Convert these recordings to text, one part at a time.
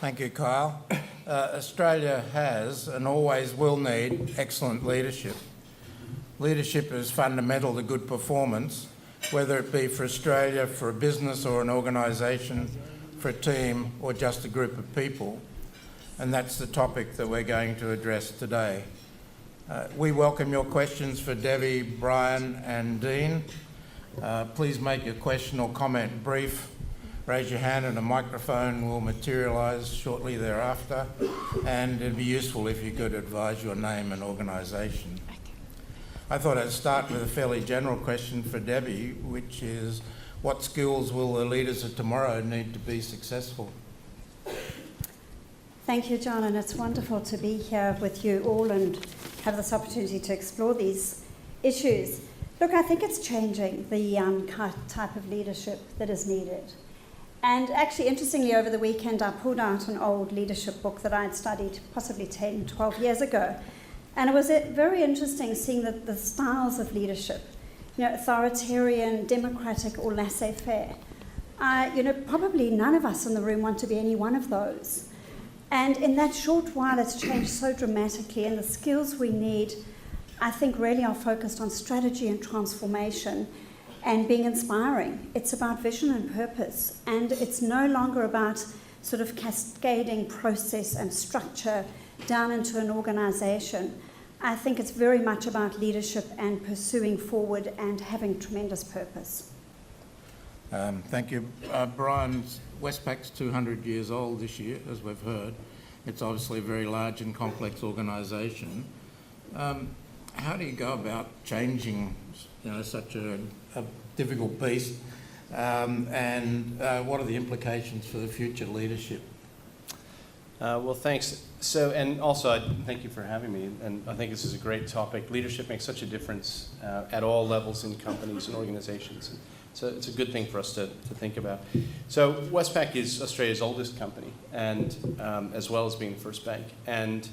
Thank you, Kyle. Australia has and always will need excellent leadership. Leadership is fundamental to good performance, whether it be for Australia, for a business or an organisation, for a team or just a group of people. And that's the topic that we're going to address today. We welcome your questions for Debby, Brian and Dean. Please make your question or comment brief. Raise your hand and a microphone will materialise shortly thereafter, and it'd be useful if you could advise your name and organisation. I thought I'd start with a fairly general question for Debby, which is, what skills will the leaders of tomorrow need to be successful? Thank you, John, and it's wonderful to be here with you all and have this opportunity to explore these issues. Look, I think it's changing the type of leadership that is needed. And actually, interestingly, over the weekend, I pulled out an old leadership book that I'd studied possibly 10, 12 years ago. And it was very interesting seeing the styles of leadership, authoritarian, democratic, or laissez-faire. Probably none of us in the room want to be any one of those. And in that short while, it's changed so dramatically, and the skills we need, I think, really are focused on strategy and transformation and being inspiring. It's about vision and purpose, and it's no longer about sort of cascading process and structure down into an organisation. I think it's very much about leadership and pursuing forward and having tremendous purpose. Thank you. Brian, Westpac's 200 years old this year, as we've heard. It's obviously a very large and complex organisation. How do you go about changing such a difficult beast, and what are the implications for the future leadership? Well, thanks. So, and also, I thank you for having me, and I think this is a great topic. Leadership makes such a difference at all levels in companies and organizations. So it's a good thing for us to think about. So Westpac is Australia's oldest company, and as well as being the first bank. And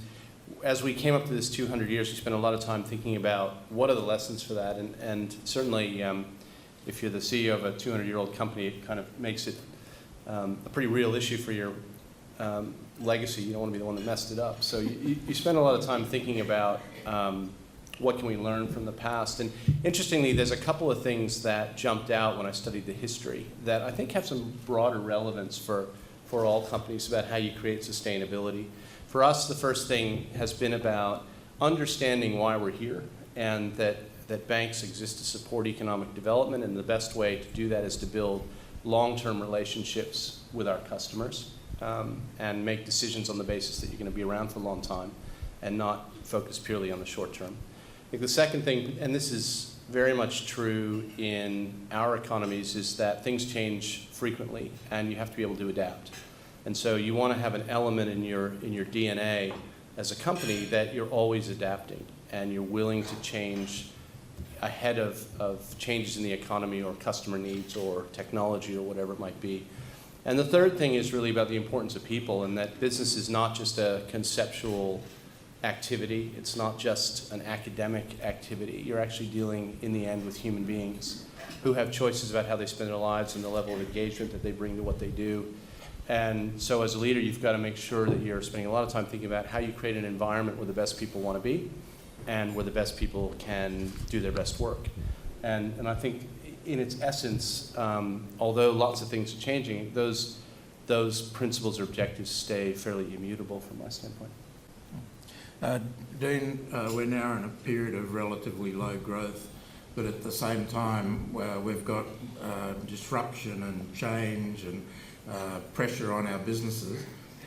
as we came up to this 200 years, we spent a lot of time thinking about what are the lessons for that. And certainly, if you're the CEO of a 200-year-old company, it kind of makes it a pretty real issue for your legacy. You don't want to be the one that messed it up. So you spend a lot of time thinking about what can we learn from the past. And interestingly, there's a couple of things that jumped out when I studied the history that I think have some broader relevance for all companies about how you create sustainability. For us, the first thing has been about understanding why we're here, and that banks exist to support economic development, and the best way to do that is to build long-term relationships with our customers and make decisions on the basis that you're going to be around for a long time and not focus purely on the short term. I think the second thing, and this is very much true in our economies, is that things change frequently and you have to be able to adapt. And so you want to have an element in your DNA as a company that you're always adapting and you're willing to change ahead of changes in the economy or customer needs or technology or whatever it might be. And the third thing is really about the importance of people, and that business is not just a conceptual activity. It's not just an academic activity. You're actually dealing, in the end, with human beings who have choices about how they spend their lives and the level of engagement that they bring to what they do. And so as a leader, you've got to make sure that you're spending a lot of time thinking about how you create an environment where the best people want to be and where the best people can do their best work. And I think in its essence, although lots of things are changing, those principles or objectives stay fairly immutable from my standpoint. Dean, we're now in a period of relatively low growth, but at the same time we've got disruption and change and pressure on our businesses.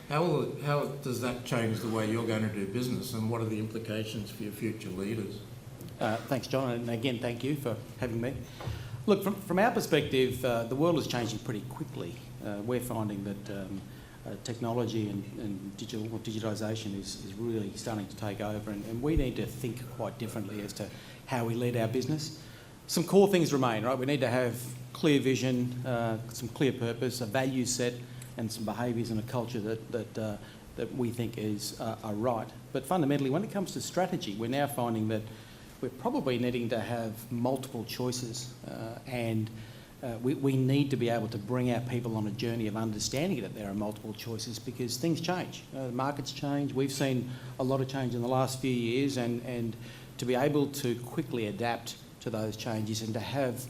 How does that change the way you're going to do business, and what are the implications for your future leaders? Thanks, John, and again, thank you for having me. Look, from our perspective, the world is changing pretty quickly. We're finding that technology and digitalisation is really starting to take over, and we need to think quite differently as to how we lead our business. Some core things remain, right? We need to have clear vision, some clear purpose, a value set, and some behaviours and a culture that we think are right. But fundamentally, when it comes to strategy, we're now finding that we're probably needing to have multiple choices, and we need to be able to bring our people on a journey of understanding that there are multiple choices, because things change. The markets change. We've seen a lot of change in the last few years, and to be able to quickly adapt to those changes and to have,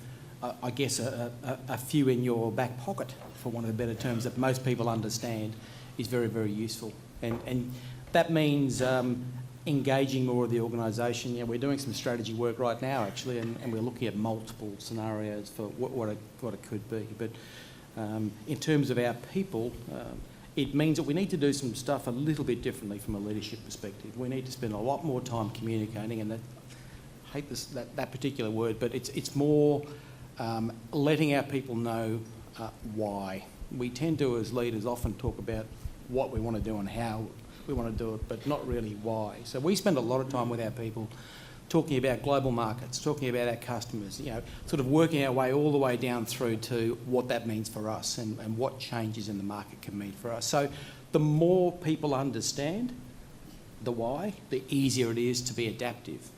I guess, a few in your back pocket, for one of the better terms, that most people understand is very, very useful. And that means engaging more of the organisation. You know, we're doing some strategy work right now, actually, and we're looking at multiple scenarios for what it could be. But in terms of our people, it means that we need to do some stuff a little bit differently from a leadership perspective. We need to spend a lot more time communicating, and I hate that particular word, but it's more letting our people know why. We tend to, as leaders, often talk about what we want to do and how we want to do it, but not really why. So we spend a lot of time with our people talking about global markets, talking about our customers, you know, sort of working our way all the way down through to what that means for us and what changes in the market can mean for us. So the more people understand the why, the easier it is to be adaptive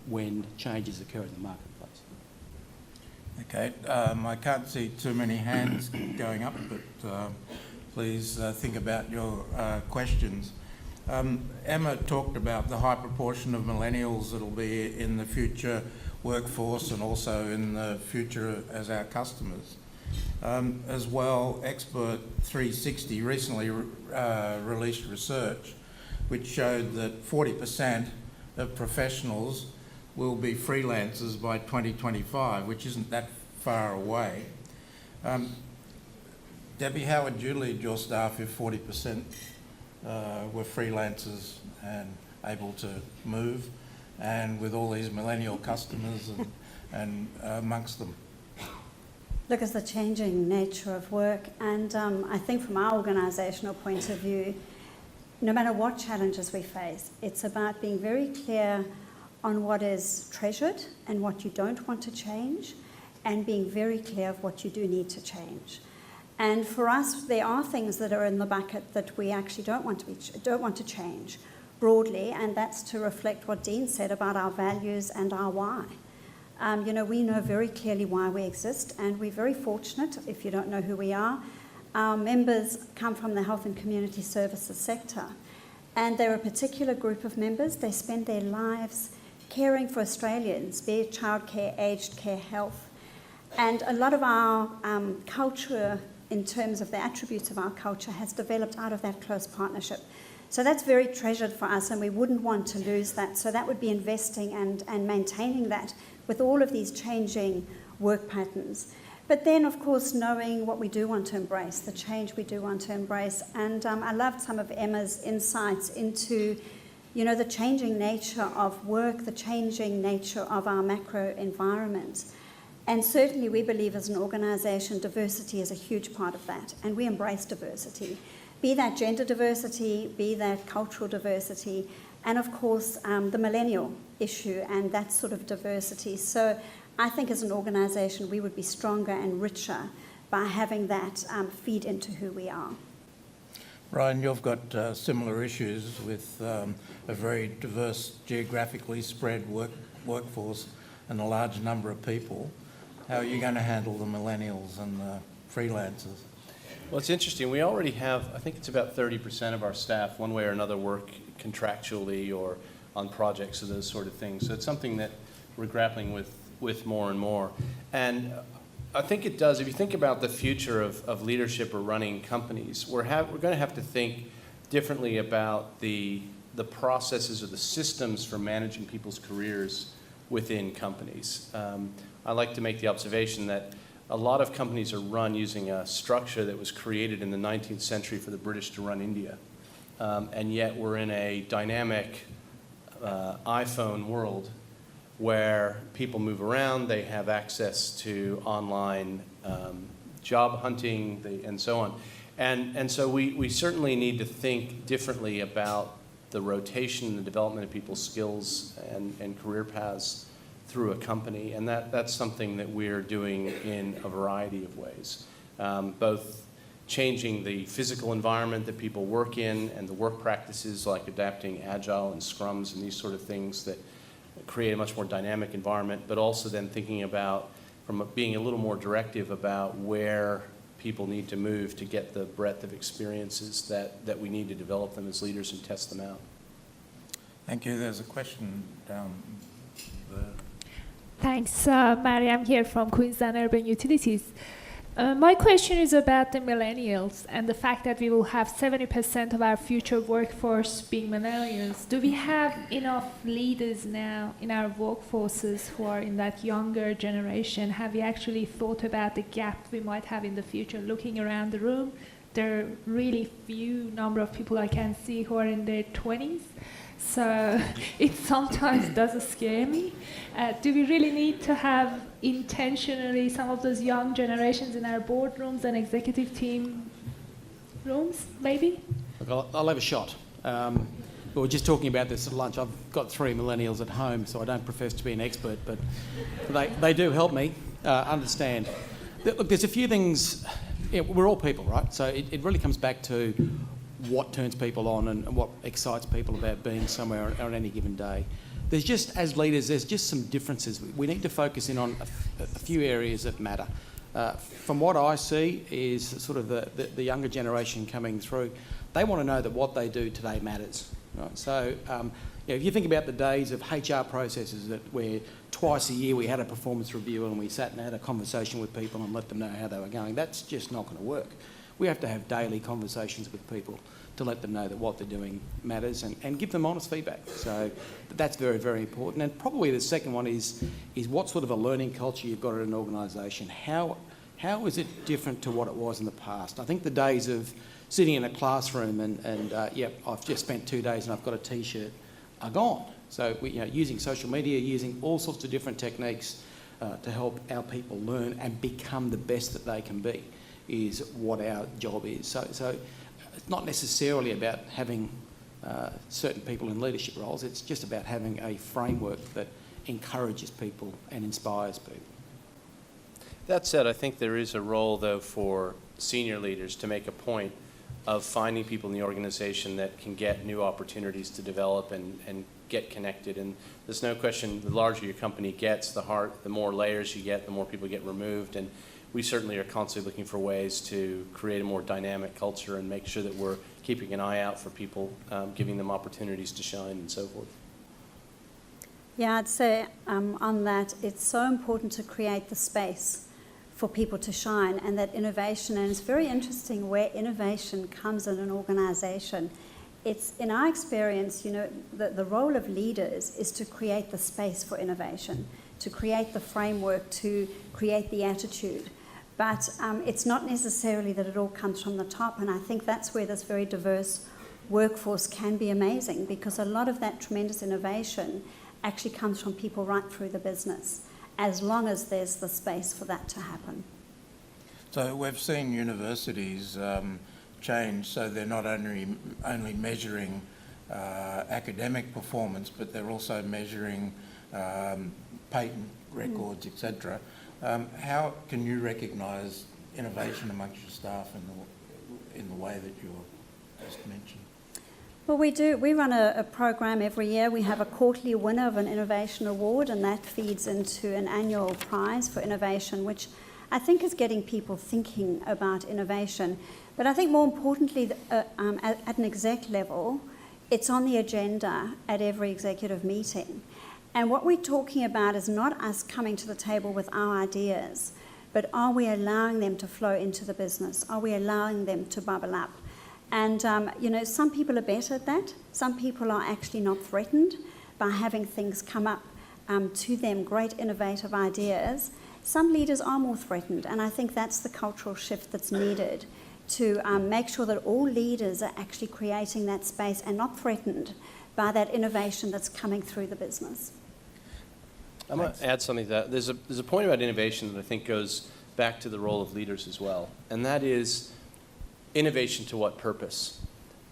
when changes occur in the marketplace. Okay, I can't see too many hands going up, but please think about your questions. Emma talked about the high proportion of millennials that'll be in the future workforce and also in the future as our customers. As well, Expert 360 recently released research which showed that 40% of professionals will be freelancers by 2025, which isn't that far away. Debbie, how would you lead your staff if 40% were freelancers and able to move, and with all these millennial customers and amongst them? Look, it's the changing nature of work, and I think from our organisational point of view, no matter what challenges we face, it's about being very clear on what is treasured and what you don't want to change, and being very clear of what you do need to change. And for us, there are things that are in the bucket that we actually don't want to change broadly, and that's to reflect what Dean said about our values and our why. You know, we know very clearly why we exist, and we're very fortunate, if you don't know who we are. Our members come from the health and community services sector, and they're a particular group of members. They spend their lives caring for Australians, be it childcare, aged care, health. And a lot of our culture, in terms of the attributes of our culture, has developed out of that close partnership. So that's very treasured for us, and we wouldn't want to lose that. So that would be investing and maintaining that with all of these changing work patterns. But then, of course, knowing what we do want to embrace, the change we do want to embrace. And I loved some of Emma's insights into, you know, the changing nature of work, the changing nature of our macro environment. And certainly we believe as an organisation, diversity is a huge part of that, and we embrace diversity, be that gender diversity, be that cultural diversity, and of course the millennial issue and that sort of diversity. So I think as an organisation we would be stronger and richer by having that feed into who we are. Ryan, you've got similar issues with a very diverse, geographically spread workforce and a large number of people. How are you going to handle the millennials and the freelancers? Well, it's interesting. We already have, I think it's about 30% of our staff, one way or another, work contractually or on projects or those sort of things. So it's something that we're grappling with more and more. And I think it does, if you think about the future of leadership or running companies, we're going to have to think differently about the processes or the systems for managing people's careers within companies. I like to make the observation that a lot of companies are run using a structure that was created in the 19th century for the British to run India. And yet we're in a dynamic iPhone world where people move around, they have access to online job hunting, and so on. And so we certainly need to think differently about the rotation and the development of people's skills and career paths through a company, and that's something that we're doing in a variety of ways, both changing the physical environment that people work in and the work practices like adapting agile and scrums and these sort of things that create a much more dynamic environment, but also then thinking about being a little more directive about where people need to move to get the breadth of experiences that we need to develop them as leaders and test them out. Thank you. There's a question down there. Thanks, Mary. I'm here from Queensland Urban Utilities. My question is about the millennials and the fact that we will have 70% of our future workforce being millennials. Do we have enough leaders now in our workforces who are in that younger generation? Have we actually thought about the gap we might have in the future? Looking around the room, there are really few number of people I can see who are in their 20s. So it sometimes does scare me. Do we really need to have intentionally some of those young generations in our boardrooms and executive team rooms, maybe? Look, I'll have a shot. We were just talking about this at lunch. I've got 3 millennials at home, so I don't profess to be an expert, but they do help me understand. Look, there's a few things. Yeah, we're all people, right? So it really comes back to what turns people on and what excites people about being somewhere on any given day. There's just, as leaders, there's just some differences. We need to focus in on a few areas that matter. From what I see is sort of the younger generation coming through, they want to know that what they do today matters. Right? So if you think about the days of HR processes where twice a year we had a performance review and we sat and had a conversation with people and let them know how they were going, that's just not going to work. We have to have daily conversations with people to let them know that what they're doing matters and give them honest feedback. So that's very, very important. And probably the second one is what sort of a learning culture you've got at an organisation. How is it different to what it was in the past? I think the days of sitting in a classroom and I've just spent 2 days and I've got a T-shirt are gone. So using social media, using all sorts of different techniques to help our people learn and become the best that they can be is what our job is. So it's not necessarily about having certain people in leadership roles. It's just about having a framework that encourages people and inspires people. That said, I think there is a role, though, for senior leaders to make a point of finding people in the organization that can get new opportunities to develop and get connected. And there's no question, the larger your company gets, the more layers you get, the more people get removed. And we certainly are constantly looking for ways to create a more dynamic culture and make sure that we're keeping an eye out for people, giving them opportunities to shine and so forth. Yeah, I'd say on that, it's so important to create the space for people to shine and that innovation, and it's very interesting where innovation comes in an organisation. It's, in our experience, the role of leaders is to create the space for innovation, to create the framework, to create the attitude. But it's not necessarily that it all comes from the top, and I think that's where this very diverse workforce can be amazing, because a lot of that tremendous innovation actually comes from people right through the business, as long as there's the space for that to happen. So we've seen universities change, so they're not only measuring academic performance, but they're also measuring patent records, etc. How can you recognise innovation amongst your staff in the way that you just mentioned? Well, we do. We run a program every year. We have a quarterly winner of an innovation award, and that feeds into an annual prize for innovation, which I think is getting people thinking about innovation. But I think more importantly, at an exec level, it's on the agenda at every executive meeting. And what we're talking about is not us coming to the table with our ideas, but are we allowing them to flow into the business? Are we allowing them to bubble up? And, some people are better at that. Some people are actually not threatened by having things come up to them, great innovative ideas. Some leaders are more threatened, and I think that's the cultural shift that's needed to make sure that all leaders are actually creating that space and not threatened by that innovation that's coming through the business. I'm going to add something to that. There's a point about innovation that I think goes back to the role of leaders as well, and that is innovation to what purpose?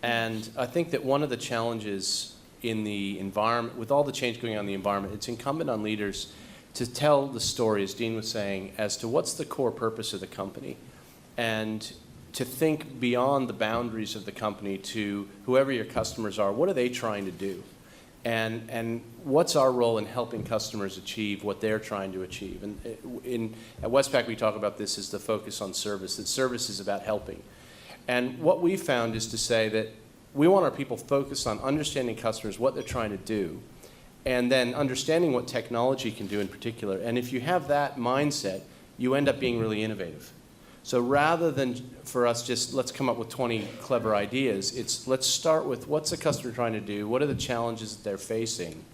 And I think that one of the challenges in the environment, with all the change going on in the environment, it's incumbent on leaders to tell the story, as Dean was saying, as to what's the core purpose of the company, and to think beyond the boundaries of the company to whoever your customers are. What are they trying to do? And what's our role in helping customers achieve what they're trying to achieve? And at Westpac, we talk about this as the focus on service, that service is about helping. And what we found is to say that we want our people focused on understanding customers, what they're trying to do, and then understanding what technology can do in particular. And if you have that mindset, you end up being really innovative. So rather than for us just, let's come up with 20 clever ideas, it's let's start with what's the customer trying to do, what are the challenges that they're facing,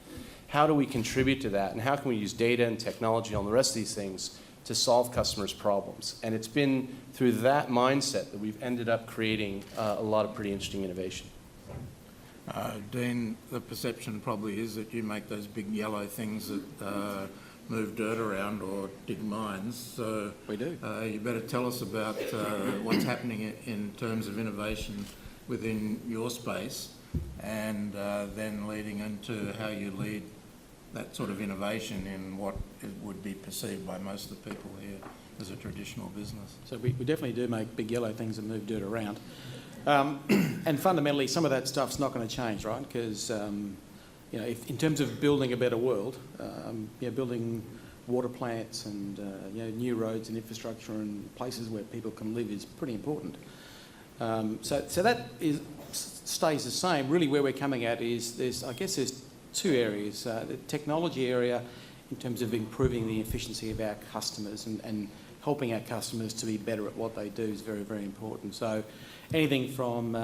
how do we contribute to that, and how can we use data and technology and all the rest of these things to solve customers' problems. And it's been through that mindset that we've ended up creating a lot of pretty interesting innovation. Dean, the perception probably is that you make those big yellow things that move dirt around or dig mines. So We do. You better tell us about what's happening in terms of innovation within your space, and then leading into how you lead that sort of innovation in what it would be perceived by most of the people here as a traditional business. So we definitely do make big yellow things that move dirt around. And fundamentally, some of that stuff's not going to change, right? Because, if, in terms of building a better world, building water plants and, new roads and infrastructure and places where people can live is pretty important. So that stays the same. Really where we're coming at is there's two areas. The technology area in terms of improving the efficiency of our customers and helping our customers to be better at what they do is very, very important. So anything from,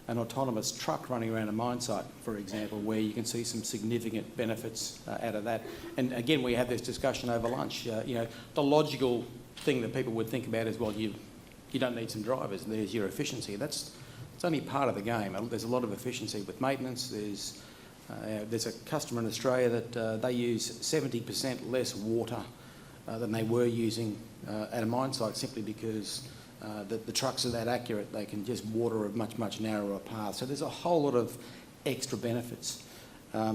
an autonomous truck running around a mine site, for example, where you can see some significant benefits out of that. And again, we had this discussion over lunch. The logical thing that people would think about is, well, you don't need some drivers, and there's your efficiency. It's only part of the game. There's a lot of efficiency with maintenance. There's a customer in Australia that they use 70% less water than they were using at a mine site, simply because the trucks are that accurate. They can just water a much, much narrower path. So there's a whole lot of extra benefits.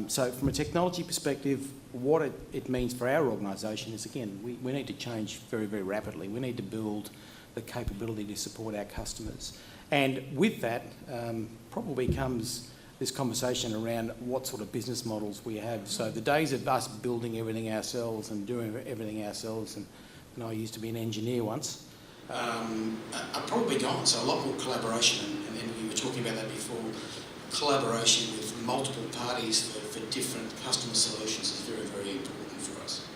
So from a technology perspective, what it means for our organisation is, again, we need to change very, very rapidly. We need to build the capability to support our customers. And with that probably comes this conversation around what sort of business models we have. So the days of us building everything ourselves and doing everything ourselves, and I used to be an engineer once, are probably gone. So a lot more collaboration, and then we were talking about that before. Collaboration with multiple parties for different customer solutions is very, very important for us.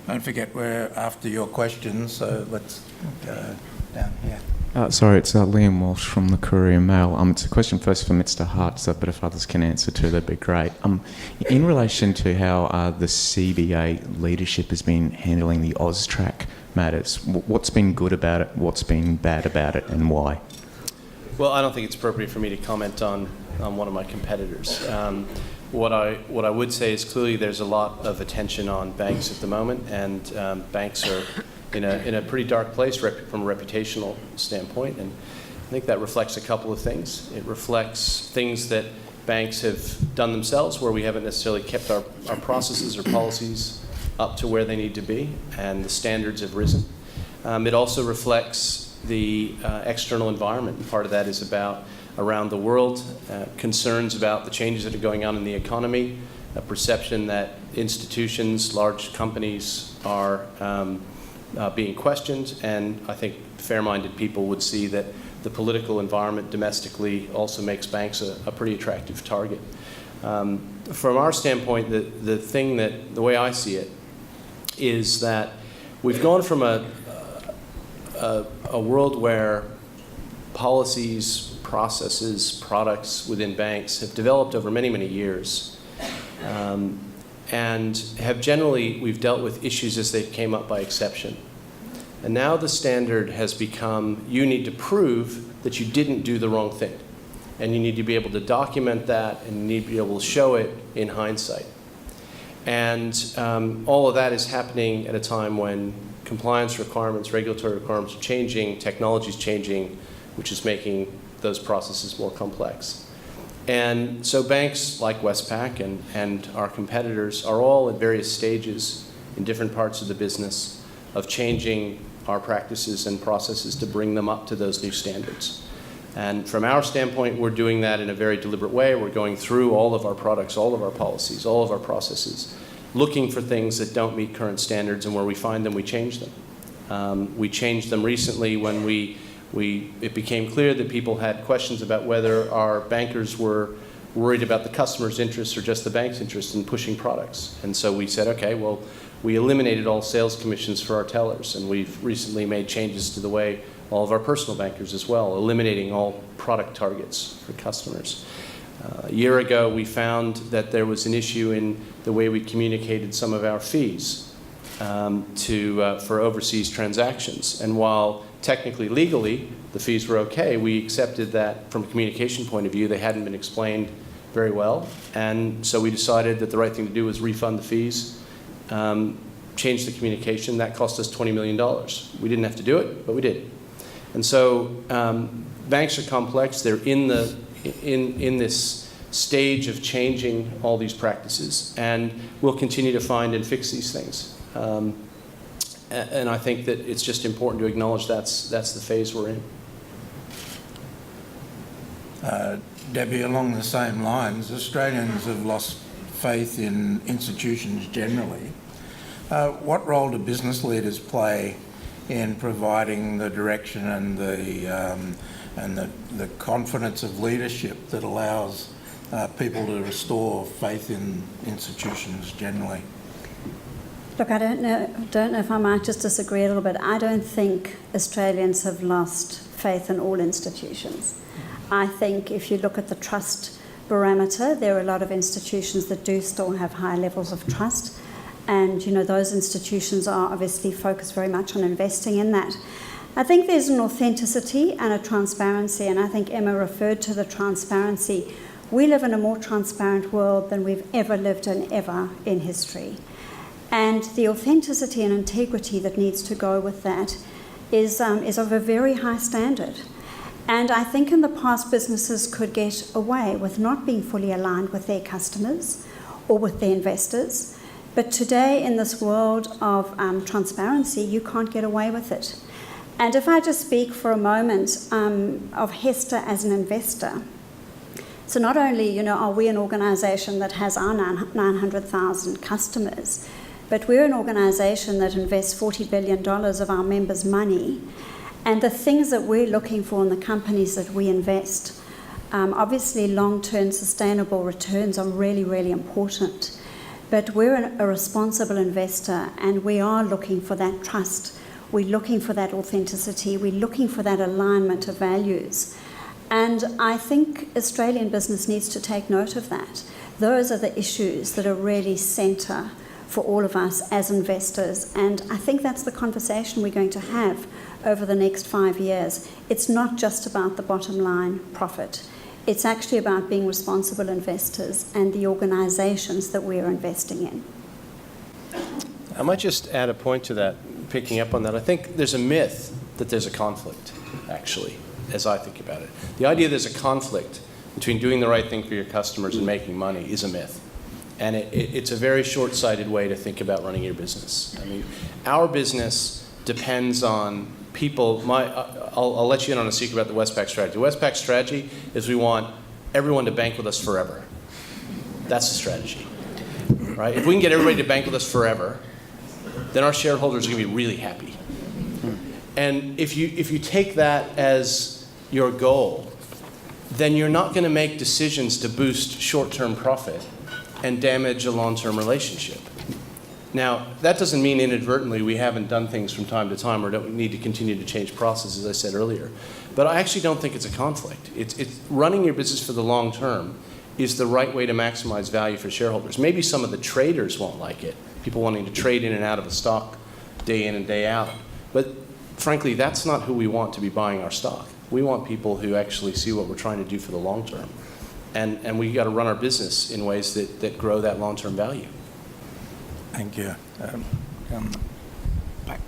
Don't forget we're after your questions, so let's go down here. Sorry, it's Liam Walsh from the Courier Mail. It's a question first for Mr. Hartzer, but if others can answer too, that'd be great. In relation to how the CBA leadership has been handling the AUSTRAC matters, what's been good about it, what's been bad about it, and why? Well, I don't think it's appropriate for me to comment on one of my competitors. What I would say is clearly there's a lot of attention on banks at the moment, and banks are in a pretty dark place from a reputational standpoint, and I think that reflects a couple of things. It reflects things that banks have done themselves where we haven't necessarily kept our processes or policies up to where they need to be, and the standards have risen. It also reflects the external environment, and part of that is about around the world, concerns about the changes that are going on in the economy, a perception that institutions, large companies are being questioned, and I think fair-minded people would see that the political environment domestically also makes banks a pretty attractive target. From our standpoint, the way I see it is that we've gone from a world where policies, processes, products within banks have developed over many, many years, and we've dealt with issues as they came up by exception. And now the standard has become, you need to prove that you didn't do the wrong thing. And you need to be able to document that, and you need to be able to show it in hindsight. And all of that is happening at a time when compliance requirements, regulatory requirements are changing, technology is changing, which is making those processes more complex. And so banks like Westpac and our competitors are all at various stages in different parts of the business of changing our practices and processes to bring them up to those new standards. And from our standpoint, we're doing that in a very deliberate way. We're going through all of our products, all of our policies, all of our processes, looking for things that don't meet current standards, and where we find them, we change them. We changed them recently when it became clear that people had questions about whether our bankers were worried about the customer's interests or just the bank's interest in pushing products. And so we said, okay, well, we eliminated all sales commissions for our tellers, and we've recently made changes to the way all of our personal bankers as well, eliminating all product targets for customers. A year ago, we found that there was an issue in the way we communicated some of our fees for overseas transactions. And while technically, legally, the fees were okay, we accepted that from a communication point of view, they hadn't been explained very well. And so we decided that the right thing to do was refund the fees, change the communication. That cost us $20 million. We didn't have to do it, but we did. And so banks are complex. They're in this stage of changing all these practices, and we'll continue to find and fix these things. And I think that it's just important to acknowledge that's the phase we're in. Debbie, along the same lines, Australians have lost faith in institutions generally. What role do business leaders play in providing the direction and the confidence of leadership that allows people to restore faith in institutions generally? Look, I don't know if I might just disagree a little bit. I don't think Australians have lost faith in all institutions. I think if you look at the trust barometer, there are a lot of institutions that do still have high levels of trust. And, those institutions are obviously focused very much on investing in that. I think there's an authenticity and a transparency, and I think Emma referred to the transparency. We live in a more transparent world than we've ever lived in ever in history. And the authenticity and integrity that needs to go with that is of a very high standard. And I think in the past, businesses could get away with not being fully aligned with their customers or with their investors. But today, in this world of transparency, you can't get away with it. And if I just speak for a moment of HESTA as an investor, so not only are we an organisation that has our 900,000 customers, but we're an organisation that invests $40 billion of our members' money. And the things that we're looking for in the companies that we invest, obviously long-term sustainable returns are really, really important. But we're a responsible investor, and we are looking for that trust. We're looking for that authenticity. We're looking for that alignment of values. And I think Australian business needs to take note of that. Those are the issues that are really centre for all of us as investors. And I think that's the conversation we're going to have over the next 5 years. It's not just about the bottom line profit. It's actually about being responsible investors and the organisations that we're investing in. I might just add a point to that, picking up on that. I think there's a myth that there's a conflict, actually, as I think about it. The idea there's a conflict between doing the right thing for your customers and making money is a myth. And it's a very short-sighted way to think about running your business. I mean, our business depends on people. I'll let you in on a secret about the Westpac strategy. The Westpac strategy is we want everyone to bank with us forever. That's the strategy, right? If we can get everybody to bank with us forever, then our shareholders are going to be really happy. And if you take that as your goal, then you're not going to make decisions to boost short-term profit and damage a long-term relationship. Now, that doesn't mean inadvertently we haven't done things from time to time or don't need to continue to change processes, as I said earlier. But I actually don't think it's a conflict. It's running your business for the long term is the right way to maximize value for shareholders. Maybe some of the traders won't like it, people wanting to trade in and out of a stock day in and day out. But frankly, that's not who we want to be buying our stock. We want people who actually see what we're trying to do for the long term. And we got to run our business in ways that grow that long-term value. Thank you. Back.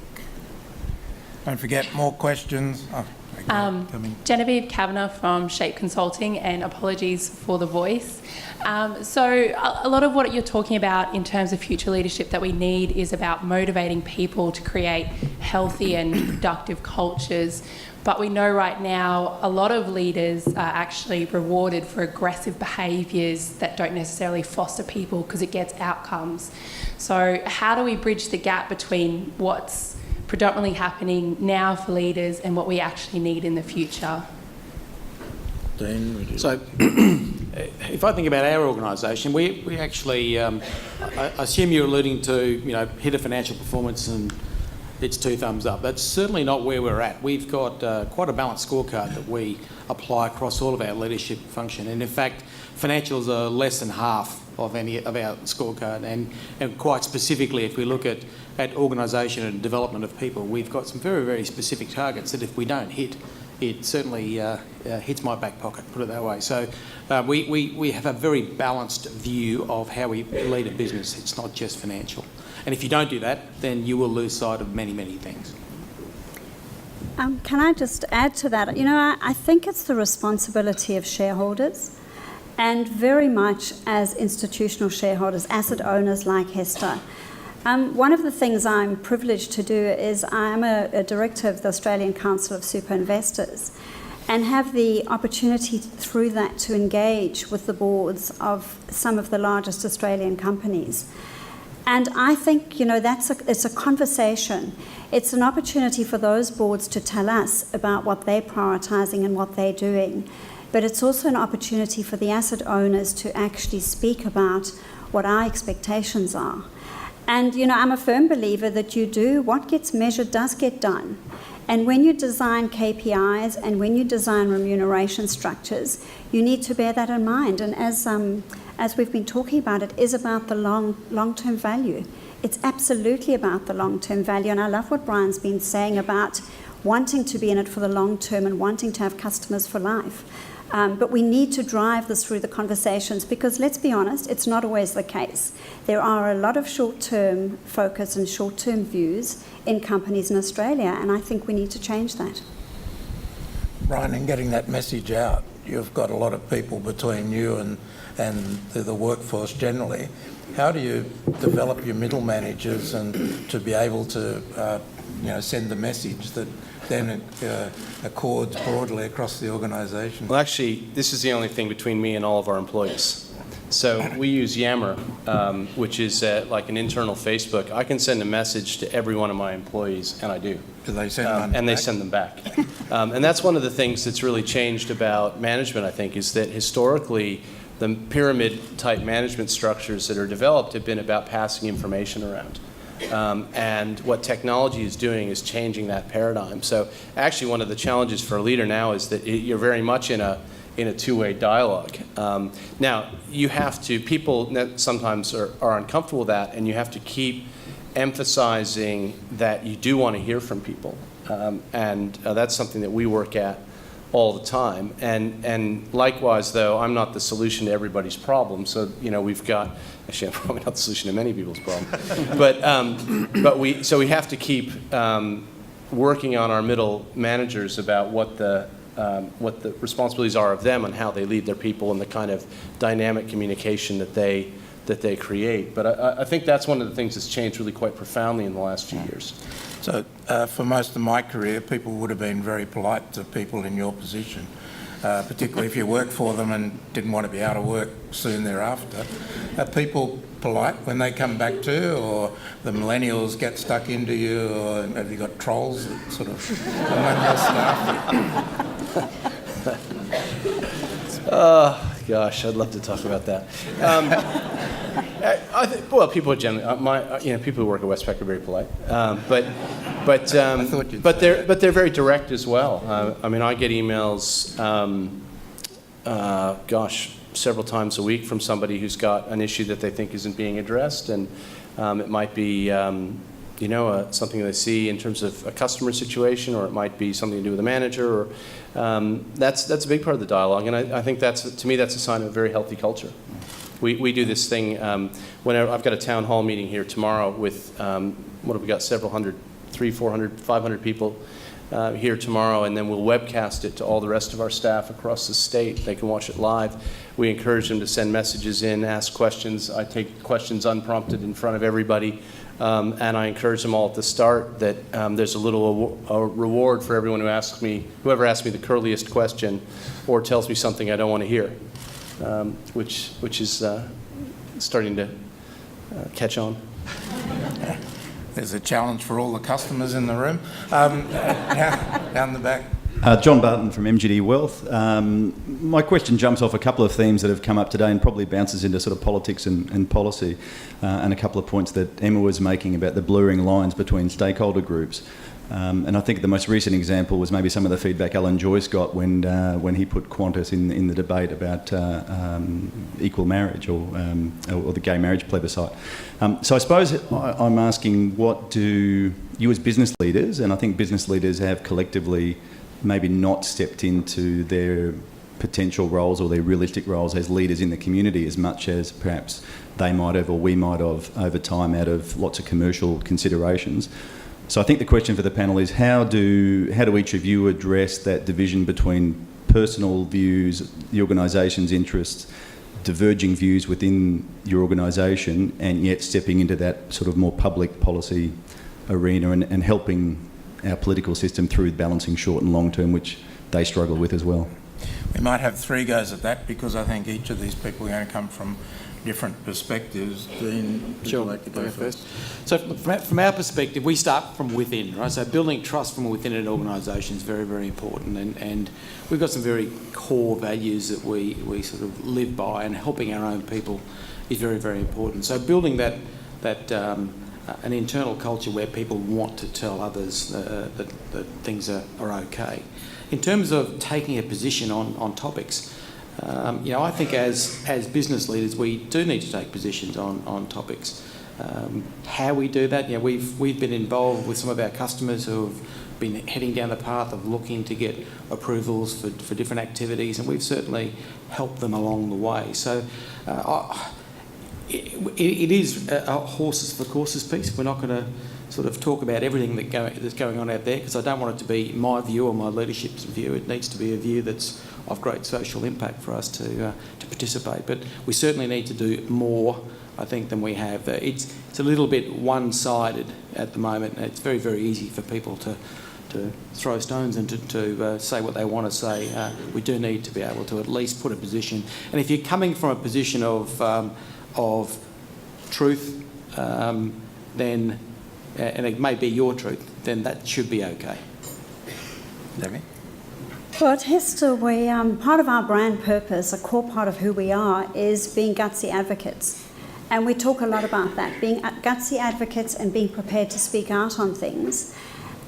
Don't forget, more questions. Oh, okay, coming. Genevieve Kavanagh from Shape Consulting, and apologies for the voice. So a lot of what you're talking about in terms of future leadership that we need is about motivating people to create healthy and productive cultures. But we know right now a lot of leaders are actually rewarded for aggressive behaviours that don't necessarily foster people because it gets outcomes. So how do we bridge the gap between what's predominantly happening now for leaders and what we actually need in the future? Dean, would you? So, if I think about our organisation, we actually, I assume you're alluding to, hit a financial performance and it's 2 thumbs up. That's certainly not where we're at. We've got quite a balanced scorecard that we apply across all of our leadership function. And in fact, financials are less than half of any of our scorecard. And quite specifically, if we look at organisation and development of people, we've got some very, very specific targets that if we don't hit, it certainly hits my back pocket, put it that way. So we have a very balanced view of how we lead a business. It's not just financial. And if you don't do that, then you will lose sight of many, many things. Can I just add to that? I think it's the responsibility of shareholders, and very much as institutional shareholders, asset owners like HESTA. One of the things I'm privileged to do is I'm a director of the Australian Council of Super Investors, and have the opportunity through that to engage with the boards of some of the largest Australian companies. And I think, it's a conversation. It's an opportunity for those boards to tell us about what they're prioritising and what they're doing. But it's also an opportunity for the asset owners to actually speak about what our expectations are. And, I'm a firm believer that what gets measured does get done. And when you design KPIs and when you design remuneration structures, you need to bear that in mind. And as we've been talking about, it is about the long-term value. It's absolutely about the long-term value. And I love what Brian's been saying about wanting to be in it for the long term and wanting to have customers for life. But we need to drive this through the conversations because, let's be honest, it's not always the case. There are a lot of short-term focus and short-term views in companies in Australia, and I think we need to change that. Brian, in getting that message out, you've got a lot of people between you and the workforce generally. How do you develop your middle managers and to be able to send the message that then accords broadly across the organisation? Well, actually, this is the only thing between me and all of our employees. So we use Yammer, which is like an internal Facebook. I can send a message to every one of my employees, and I do. Do they send them and they send them back. And that's one of the things that's really changed about management, I think, is that historically the pyramid-type management structures that are developed have been about passing information around. And what technology is doing is changing that paradigm. So actually one of the challenges for a leader now is that you're very much in a two-way dialogue. Now, you have to, people sometimes are uncomfortable with that, and you have to keep emphasizing that you do want to hear from people. And that's something that we work at all the time. And likewise, though, I'm not the solution to everybody's problem. So, we've got, actually, I'm probably not the solution to many people's problem. But we have to keep working on our middle managers about what the responsibilities are of them and how they lead their people and the kind of dynamic communication that they create. But I think that's one of the things that's changed really quite profoundly in the last few years. So for most of my career, people would have been very polite to people in your position, particularly if you worked for them and didn't want to be out of work soon thereafter. Are people polite when they come back to you, or the millennials get stuck into you, or have you got trolls that sort of among your staff? Gosh, I'd love to talk about that. I think, well, people are generally, people who work at Westpac are very polite, but they're very direct as well. I mean, I get emails, several times a week from somebody who's got an issue that they think isn't being addressed, and it might be something they see in terms of a customer situation, or it might be something to do with a manager, or that's a big part of the dialogue, and I think to me that's a sign of a very healthy culture. We do this thing whenever I've got a town hall meeting here tomorrow with what have we got, several hundred 400, 500 people here tomorrow, and then we'll webcast it to all the rest of our staff across the state. They can watch it live. We encourage them to send messages in, ask questions. I take questions unprompted in front of everybody, and I encourage them all at the start that there's a little reward for everyone whoever asks me the curliest question or tells me something I don't want to hear, which is starting to catch on. There's a challenge for all the customers in the room. Down the back. John Barton from MGD Wealth. My question jumps off a couple of themes that have come up today and probably bounces into sort of politics and policy, and a couple of points that Emma was making about the blurring lines between stakeholder groups. And I think the most recent example was maybe some of the feedback Alan Joyce got when he put Qantas in the debate about equal marriage or the gay marriage plebiscite. So I suppose I'm asking, what do you as business leaders, and I think business leaders have collectively maybe not stepped into their potential roles or their realistic roles as leaders in the community as much as perhaps they might have or we might have over time out of lots of commercial considerations. So I think the question for the panel is, how do each of you address that division between personal views, the organisation's interests, diverging views within your organisation, and yet stepping into that sort of more public policy arena and helping our political system through balancing short and long term, which they struggle with as well? We might have three goes at that because I think each of these people are going to come from different perspectives. Dean, would you like to go first? So from our perspective, we start from within, right? So building trust from within an organisation is very, very important, and we've got some very core values that we sort of live by, and helping our own people is very, very important. So building that an internal culture where people want to tell others that things are okay. In terms of taking a position on topics, I think as business leaders we do need to take positions on topics. How we do that, we've been involved with some of our customers who have been heading down the path of looking to get approvals for different activities, and we've certainly helped them along the way. So it is a horses for courses piece. We're not going to sort of talk about everything that's going on out there, because I don't want it to be my view or my leadership's view. It needs to be a view that's of great social impact for us to participate. But we certainly need to do more, I think, than we have. It's a little bit one-sided at the moment. It's very, very easy for people to throw stones and to say what they want to say. We do need to be able to at least put a position. And if you're coming from a position of truth, then, and it may be your truth, then that should be okay. Debby? Well, at HESTA, part of our brand purpose, a core part of who we are, is being gutsy advocates. And we talk a lot about that, being gutsy advocates and being prepared to speak out on things.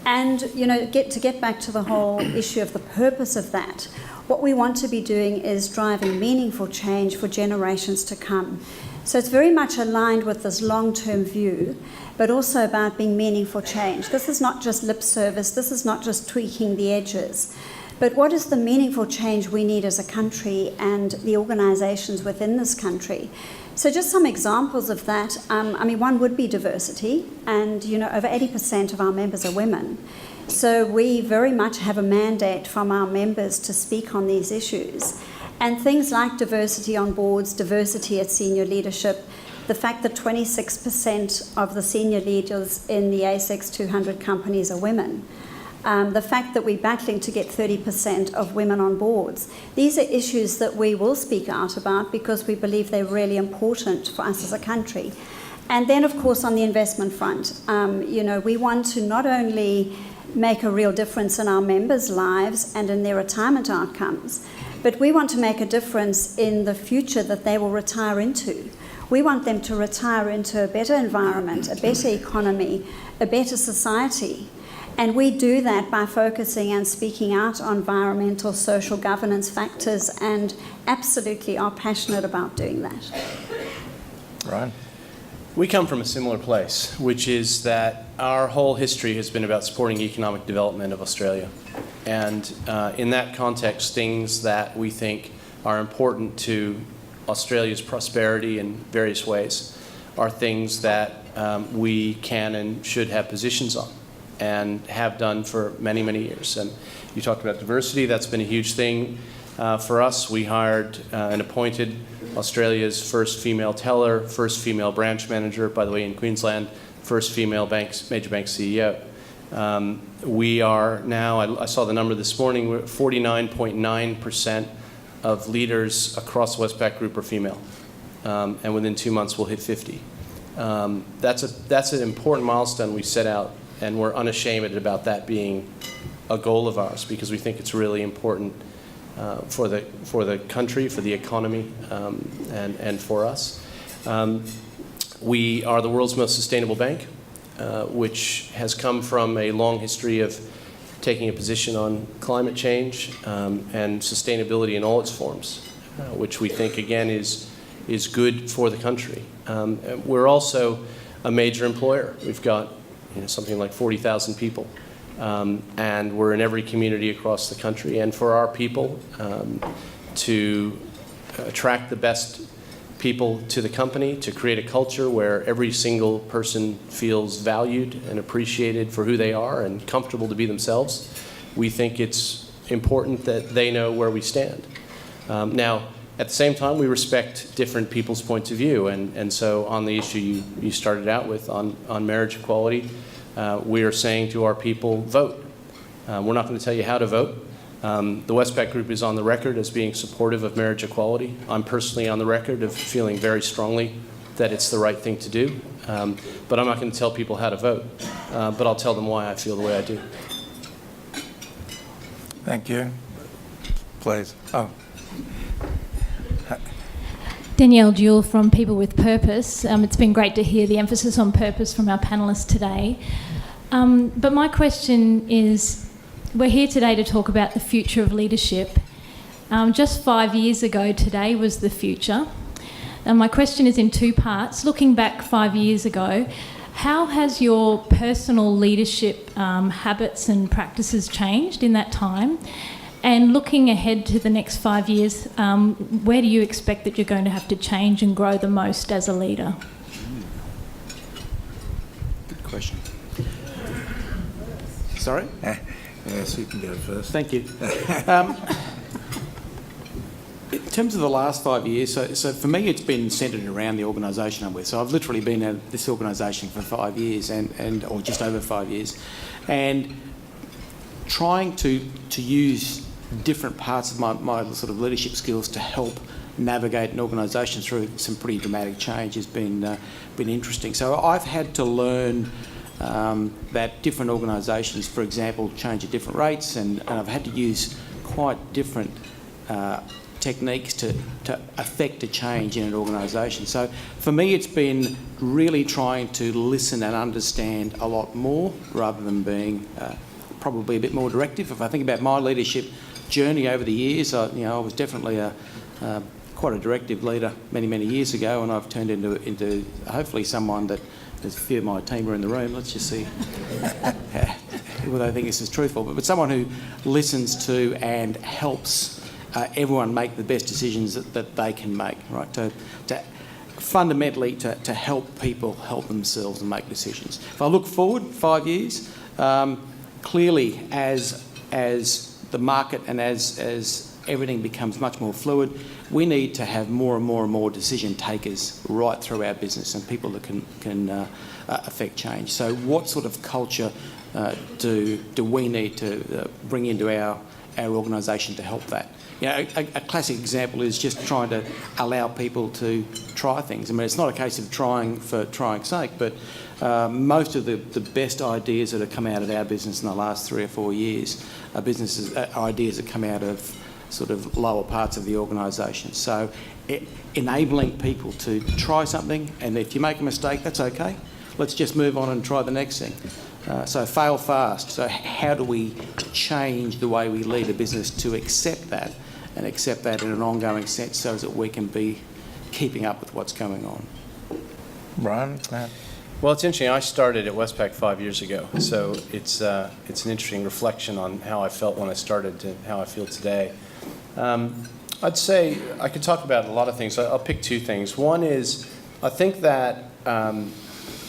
And, to get back to the whole issue of the purpose of that, what we want to be doing is driving meaningful change for generations to come. So it's very much aligned with this long-term view, but also about being meaningful change. This is not just lip service, this is not just tweaking the edges, but what is the meaningful change we need as a country and the organisations within this country? So just some examples of that. One would be diversity, and over 80% of our members are women. So we very much have a mandate from our members to speak on these issues. And things like diversity on boards, diversity at senior leadership, the fact that 26% of the senior leaders in the ASX 200 companies are women, the fact that we're battling to get 30% of women on boards. These are issues that we will speak out about because we believe they're really important for us as a country. And then, of course, on the investment front, we want to not only make a real difference in our members' lives and in their retirement outcomes, but we want to make a difference in the future that they will retire into. We want them to retire into a better environment, a better economy, a better society. And we do that by focusing and speaking out on environmental, social governance factors, and absolutely are passionate about doing that. Right. We come from a similar place, which is that our whole history has been about supporting economic development of Australia. And in that context, things that we think are important to Australia's prosperity in various ways are things that we can and should have positions on. and have done for many, many years. And you talked about diversity. That's been a huge thing for us. We hired and appointed Australia's first female teller, first female branch manager, by the way, in Queensland, first female major bank CEO. We are now, I saw the number this morning, we're 49.9% of leaders across the Westpac group are female. And within 2 months, we'll hit 50. That's an important milestone we set out, and we're unashamed about that being a goal of ours, because we think it's really important for the country, for the economy, and for us. We are the world's most sustainable bank, which has come from a long history of taking a position on climate change and sustainability in all its forms, which we think, again, is good for the country. We're also a major employer. We've got something like 40,000 people, and we're in every community across the country. And for our people to attract the best people to the company, to create a culture where every single person feels valued and appreciated for who they are and comfortable to be themselves, we think it's important that they know where we stand. Now, at the same time, we respect different people's points of view, and so on the issue you started out with on marriage equality, we are saying to our people, vote. We're not going to tell you how to vote. The Westpac Group is on the record as being supportive of marriage equality. I'm personally on the record of feeling very strongly that it's the right thing to do, but I'm not going to tell people how to vote, but I'll tell them why I feel the way I do. Thank you. Please. Oh. Danielle Jewell from People with Purpose. It's been great to hear the emphasis on purpose from our panellists today. But my question is, we're here today to talk about the future of leadership. Just 5 years ago today was the future. And my question is in two parts. Looking back 5 years ago, how has your personal leadership habits and practices changed in that time? And looking ahead to the next 5 years, where do you expect that you're going to have to change and grow the most as a leader? Good question. Sorry? Yes, you can go first. Thank you. In terms of the last 5 years, so for me it's been centred around the organisation I'm with. So I've literally been at this organisation for 5 years or just over 5 years, and trying to use different parts of my sort of leadership skills to help navigate an organisation through some pretty dramatic change has been interesting. So I've had to learn that different organisations, for example, change at different rates, and I've had to use quite different techniques to affect a change in an organisation. So for me, it's been really trying to listen and understand a lot more rather than being probably a bit more directive. If I think about my leadership journey over the years, I was definitely quite a directive leader many years ago, and I've turned into hopefully someone that, there's a few of my team are in the room, let's just see whether they think this is truthful, but someone who listens to and helps everyone make the best decisions that they can make, right? To fundamentally to help people help themselves and make decisions. If I look forward 5 years, clearly as the market and as everything becomes much more fluid, we need to have more and more decision takers right through our business and people that can affect change. So what sort of culture do we need to bring into our organisation to help that? A classic example is just trying to allow people to try things. I mean, it's not a case of trying for trying's sake, but most of the best ideas that have come out of our business in the last 3 or 4 years are ideas that come out of sort of lower parts of the organisation. So enabling people to try something, and if you make a mistake, that's okay. Let's just move on and try the next thing. So fail fast. So how do we change the way we lead a business to accept that, and accept that in an ongoing sense so that we can be keeping up with what's going on? Brian? Well, it's interesting. I started at Westpac 5 years ago, so it's an interesting reflection on how I felt when I started to how I feel today. I'd say I could talk about a lot of things. I'll pick two things. One is I think that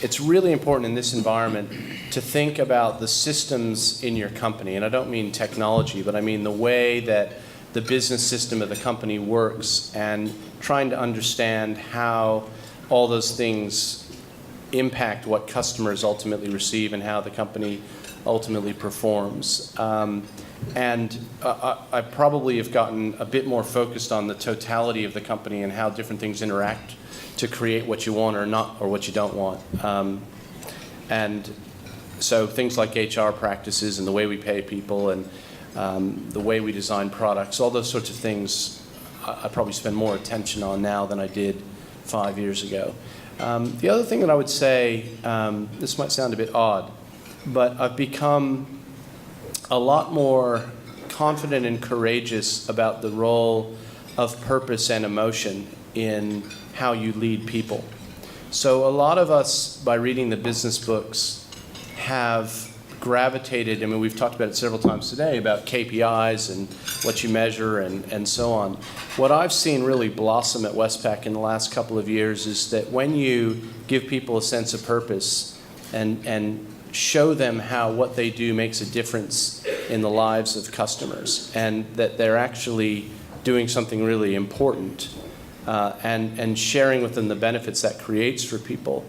it's really important in this environment to think about the systems in your company, and I don't mean technology, but I mean the way that the business system of the company works, and trying to understand how all those things impact what customers ultimately receive and how the company ultimately performs. I probably have gotten a bit more focused on the totality of the company and how different things interact to create what you want or not, or what you don't want. And so things like HR practices and the way we pay people and the way we design products, all those sorts of things I probably spend more attention on now than I did 5 years ago. The other thing that I would say, this might sound a bit odd, but I've become a lot more confident and courageous about the role of purpose and emotion in how you lead people. So a lot of us, by reading the business books, have gravitated, I mean, we've talked about it several times today, about KPIs and what you measure and so on. What I've seen really blossom at Westpac in the last couple of years is that when you give people a sense of purpose and show them how what they do makes a difference in the lives of customers, and that they're actually doing something really important, and sharing with them the benefits that creates for people,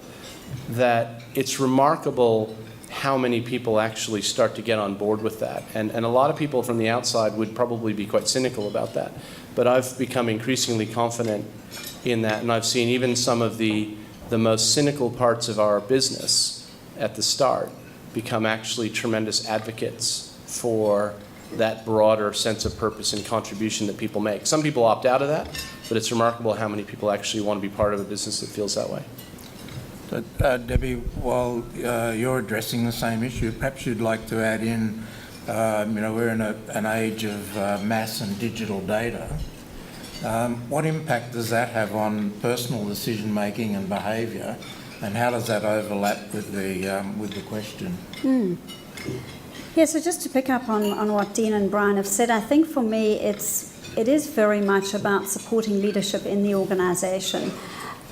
that it's remarkable how many people actually start to get on board with that. And a lot of people from the outside would probably be quite cynical about that. But I've become increasingly confident in that, and I've seen even some of the most cynical parts of our business at the start become actually tremendous advocates for that broader sense of purpose and contribution that people make. Some people opt out of that, but it's remarkable how many people actually want to be part of a business that feels that way. But, Debbie, while you're addressing the same issue, perhaps you'd like to add in, we're in an age of mass and digital data. What impact does that have on personal decision-making and behaviour, and how does that overlap with the question? Yeah, so just to pick up on what Dean and Brian have said, I think for me it is very much about supporting leadership in the organisation.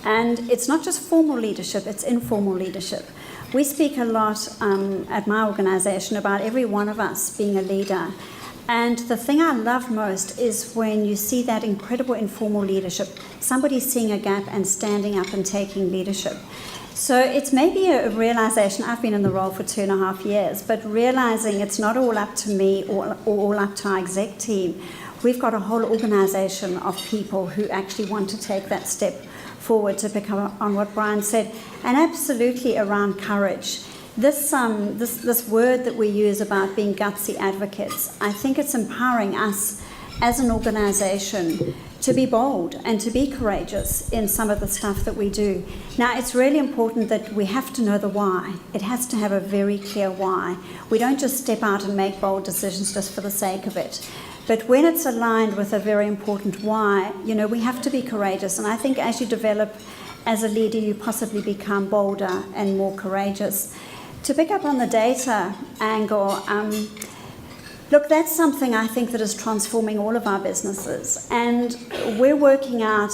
And it's not just formal leadership, it's informal leadership. We speak a lot at my organisation about every one of us being a leader. And the thing I love most is when you see that incredible informal leadership, somebody seeing a gap and standing up and taking leadership. So it's maybe a realisation, I've been in the role for 2.5 years, but realising it's not all up to me or all up to our exec team. We've got a whole organisation of people who actually want to take that step forward, to pick up on what Brian said, and absolutely around courage. This word that we use about being gutsy advocates, I think it's empowering us as an organisation to be bold and to be courageous in some of the stuff that we do. Now, it's really important that we have to know the why. It has to have a very clear why. We don't just step out and make bold decisions just for the sake of it. But when it's aligned with a very important why, we have to be courageous. And I think as you develop as a leader, you possibly become bolder and more courageous. To pick up on the data angle, look, that's something I think that is transforming all of our businesses. And we're working out,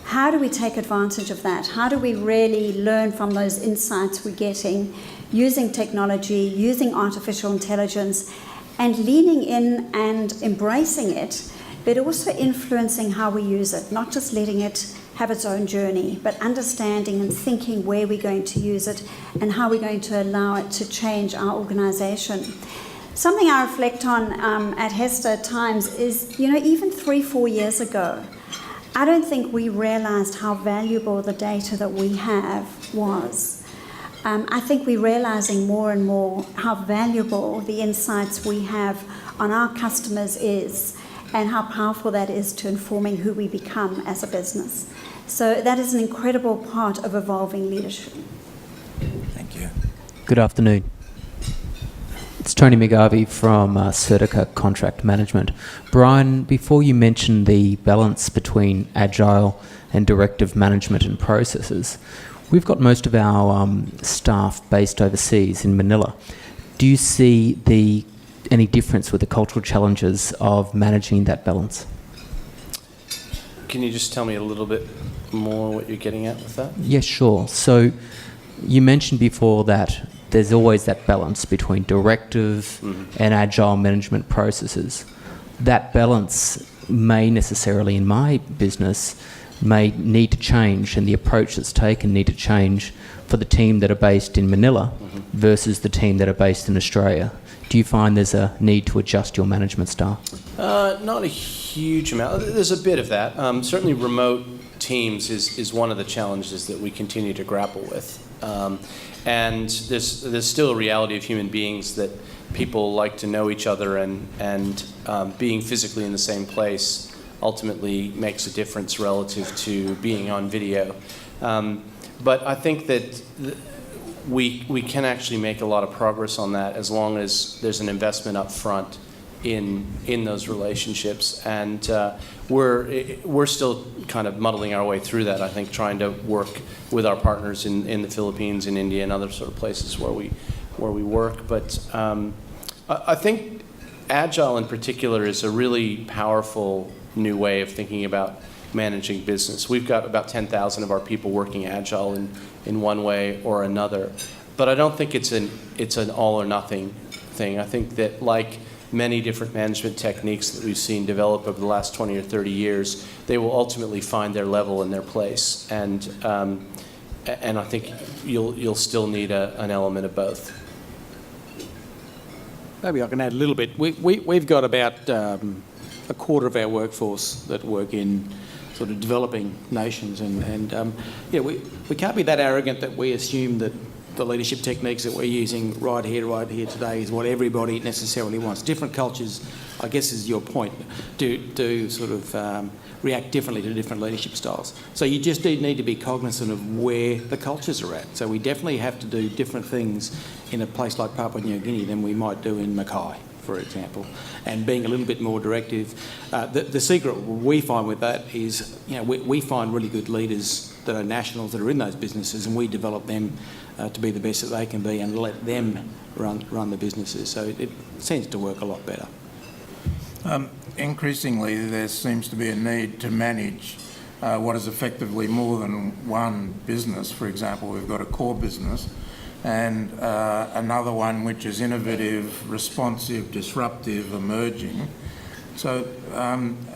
how do we take advantage of that? How do we really learn from those insights we're getting, using technology, using artificial intelligence, and leaning in and embracing it, but also influencing how we use it, not just letting it have its own journey, but understanding and thinking where we're going to use it and how we're going to allow it to change our organisation. Something I reflect on at HESTA at times is, even 3-4 years ago, I don't think we realised how valuable the data that we have was. I think we're realising more and more how valuable the insights we have on our customers is, and how powerful that is to informing who we become as a business. So that is an incredible part of evolving leadership. Thank you. Good afternoon. It's Tony McGarvey from CEDA Contract Management. Brian, before you mentioned the balance between agile and directive management and processes, we've got most of our staff based overseas in Manila. Do you see any difference with the cultural challenges of managing that balance? Can you just tell me a little bit more what you're getting at with that? Yes, sure. So you mentioned before that there's always that balance between directive and agile management processes. That balance may necessarily, in my business, may need to change, and the approach that's taken need to change for the team that are based in Manila versus the team that are based in Australia. Do you find there's a need to adjust your management style? Not a huge amount. There's a bit of that. Certainly remote teams is one of the challenges that we continue to grapple with. And there's still a reality of human beings that people like to know each other, and being physically in the same place ultimately makes a difference relative to being on video. But I think that we can actually make a lot of progress on that as long as there's an investment up front in those relationships. And we're still kind of muddling our way through that, I think, trying to work with our partners in the Philippines, in India, and other sort of places where we work. But I think Agile in particular is a really powerful new way of thinking about managing business. We've got about 10,000 of our people working Agile in one way or another. But I don't think it's an all or nothing thing. I think that, like many different management techniques that we've seen develop over the last 20 or 30 years, they will ultimately find their level and their place. And I think you'll still need an element of both. Maybe I can add a little bit. We've got about a quarter of our workforce that work in sort of developing nations, and we can't be that arrogant that we assume that the leadership techniques that we're using right here today is what everybody necessarily wants. Different cultures, I guess is your point, do sort of react differently to different leadership styles. So you just need to be cognizant of where the cultures are at. So we definitely have to do different things in a place like Papua New Guinea than we might do in Mackay, for example, and being a little bit more directive. The secret we find with that is, we find really good leaders that are nationals that are in those businesses, and we develop them to be the best that they can be and let them run the businesses. So it seems to work a lot better. Increasingly, there seems to be a need to manage what is effectively more than one business. For example, we've got a core business and another one which is innovative, responsive, disruptive, emerging. So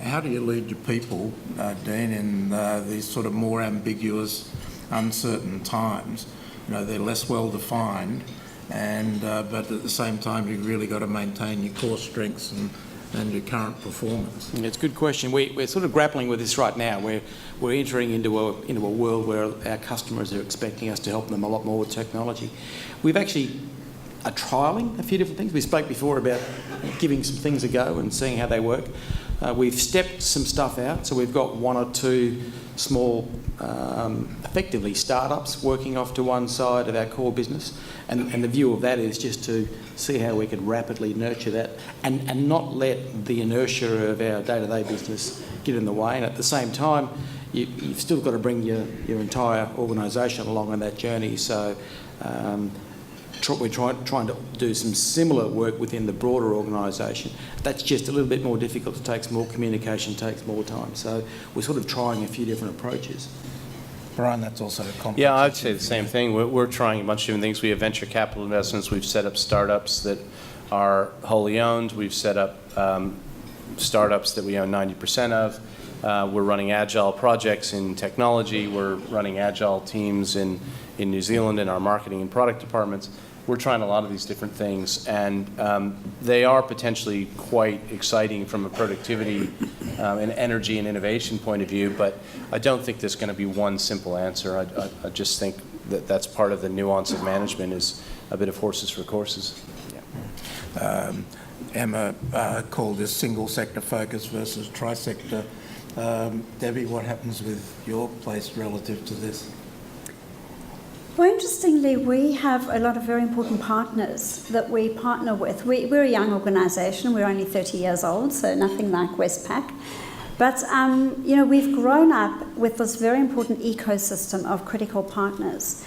how do you lead your people, Dean, in these sort of more ambiguous, uncertain times? They're less well defined, and but at the same time you've really got to maintain your core strengths and your current performance. It's a good question. We're sort of grappling with this right now. We're entering into a world where our customers are expecting us to help them a lot more with technology. We've actually are trialling a few different things. We spoke before about giving some things a go and seeing how they work. We've stepped some stuff out, so we've got one or two small, effectively startups working off to one side of our core business, and the view of that is just to see how we could rapidly nurture that and not let the inertia of our day-to-day business get in the way. And at the same time, you've still got to bring your entire organisation along on that journey. So we're trying to do some similar work within the broader organisation. That's just a little bit more difficult. It takes more communication, takes more time. So we're sort of trying a few different approaches. Brian, that's also a complex. Yeah, I'd say the same thing. We're trying a bunch of different things. We have venture capital investments. We've set up startups that are wholly owned. We've set up startups that we own 90% of. We're running agile projects in technology. We're running agile teams in New Zealand in our marketing and product departments. We're trying a lot of these different things, and they are potentially quite exciting from a productivity and energy and innovation point of view, but I don't think there's going to be one simple answer. I just think that that's part of the nuance of management, is a bit of horses for courses. Yeah. Emma called this single sector focus versus tri-sector. Debbie, what happens with your place relative to this? Well, interestingly, we have a lot of very important partners that we partner with. We're a young organisation. We're only 30 years old, so nothing like Westpac. But, we've grown up with this very important ecosystem of critical partners.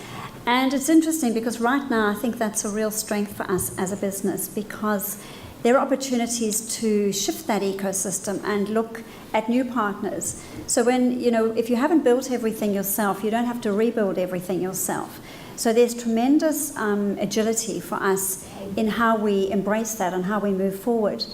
And it's interesting because right now I think that's a real strength for us as a business, because there are opportunities to shift that ecosystem and look at new partners. So when, if you haven't built everything yourself, you don't have to rebuild everything yourself. So there's tremendous agility for us in how we embrace that and how we move forward.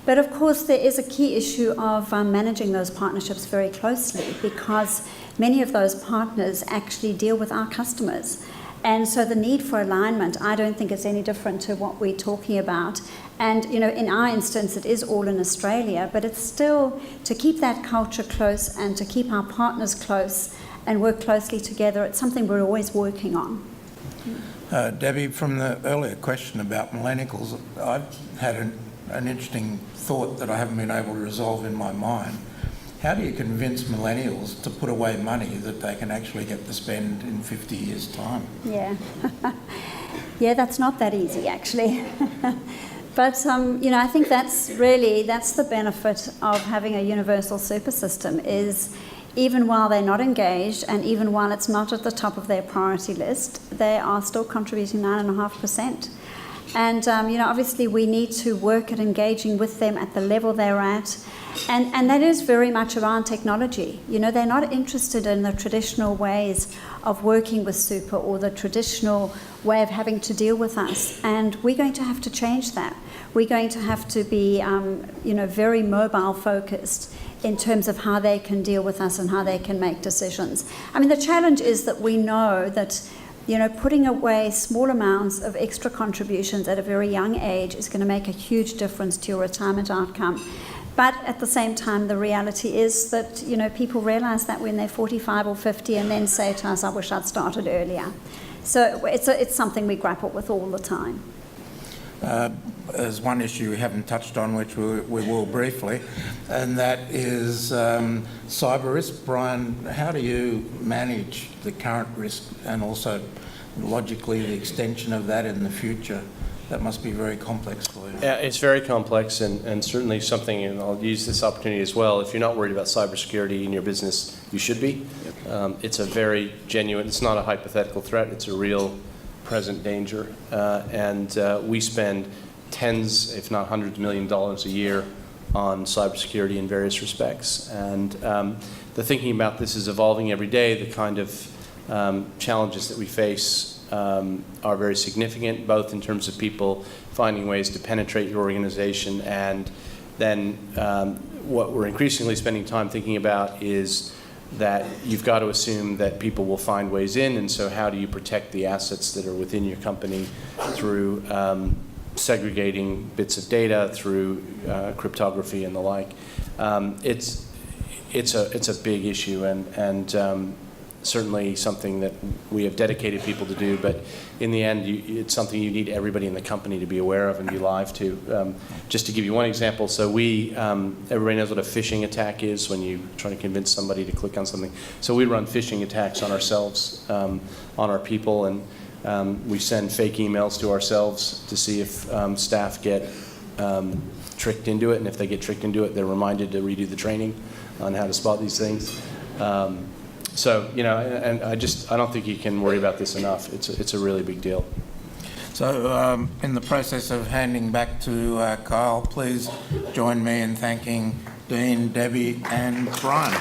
But of course, there is a key issue of managing those partnerships very closely, because many of those partners actually deal with our customers. And so the need for alignment, I don't think it's any different to what we're talking about. And, you know, in our instance, it is all in Australia, but it's still to keep that culture close and to keep our partners close and work closely together. It's something we're always working on. Debbie, from the earlier question about millennials, I've had an interesting thought that I haven't been able to resolve in my mind. How do you convince millennials to put away money that they can actually get to spend in 50 years' time? Yeah. Yeah, that's not that easy, actually. But, you know, I think that's the benefit of having a universal super system, is even while they're not engaged and even while it's not at the top of their priority list, they are still contributing 9.5%. And, you know, obviously we need to work at engaging with them at the level they're at. And that is very much around technology. You know, they're not interested in the traditional ways of working with super or the traditional way of having to deal with us. And we're going to have to change that. We're going to have to be, you know, very mobile focused in terms of how they can deal with us and how they can make decisions. I mean, the challenge is that we know that, you know, putting away small amounts of extra contributions at a very young age is going to make a huge difference to your retirement outcome. But at the same time, the reality is that, you know, people realise that when they're 45 or 50 and then say to us, I wish I'd started earlier. So it's something we grapple with all the time. There's one issue we haven't touched on, which we will briefly, and that is cyber risk. Brian, how do you manage the current risk and also logically the extension of that in the future? That must be very complex for you. Yeah, it's very complex, and certainly something, and I'll use this opportunity as well, if you're not worried about cybersecurity in your business, you should be. It's a very genuine, it's not a hypothetical threat, it's a real present danger. We spend tens, if not hundreds of $millions a year on cybersecurity in various respects. And the thinking about this is evolving every day. The kind of challenges that we face are very significant, both in terms of people finding ways to penetrate your organization, and then what we're increasingly spending time thinking about is that you've got to assume that people will find ways in, and so how do you protect the assets that are within your company through segregating bits of data, through cryptography and the like. It's a big issue, and certainly something that we have dedicated people to do, but in the end, it's something you need everybody in the company to be aware of and be live to. Just to give you one example, so everybody knows what a phishing attack is when you try to convince somebody to click on something. So we run phishing attacks on ourselves, on our people, and we send fake emails to ourselves to see if staff get tricked into it, and if they get tricked into it, they're reminded to redo the training on how to spot these things. So, you know, and I don't think you can worry about this enough. It's a really big deal. So in the process of handing back to Kyle, please join me in thanking Dean, Debbie and Brian.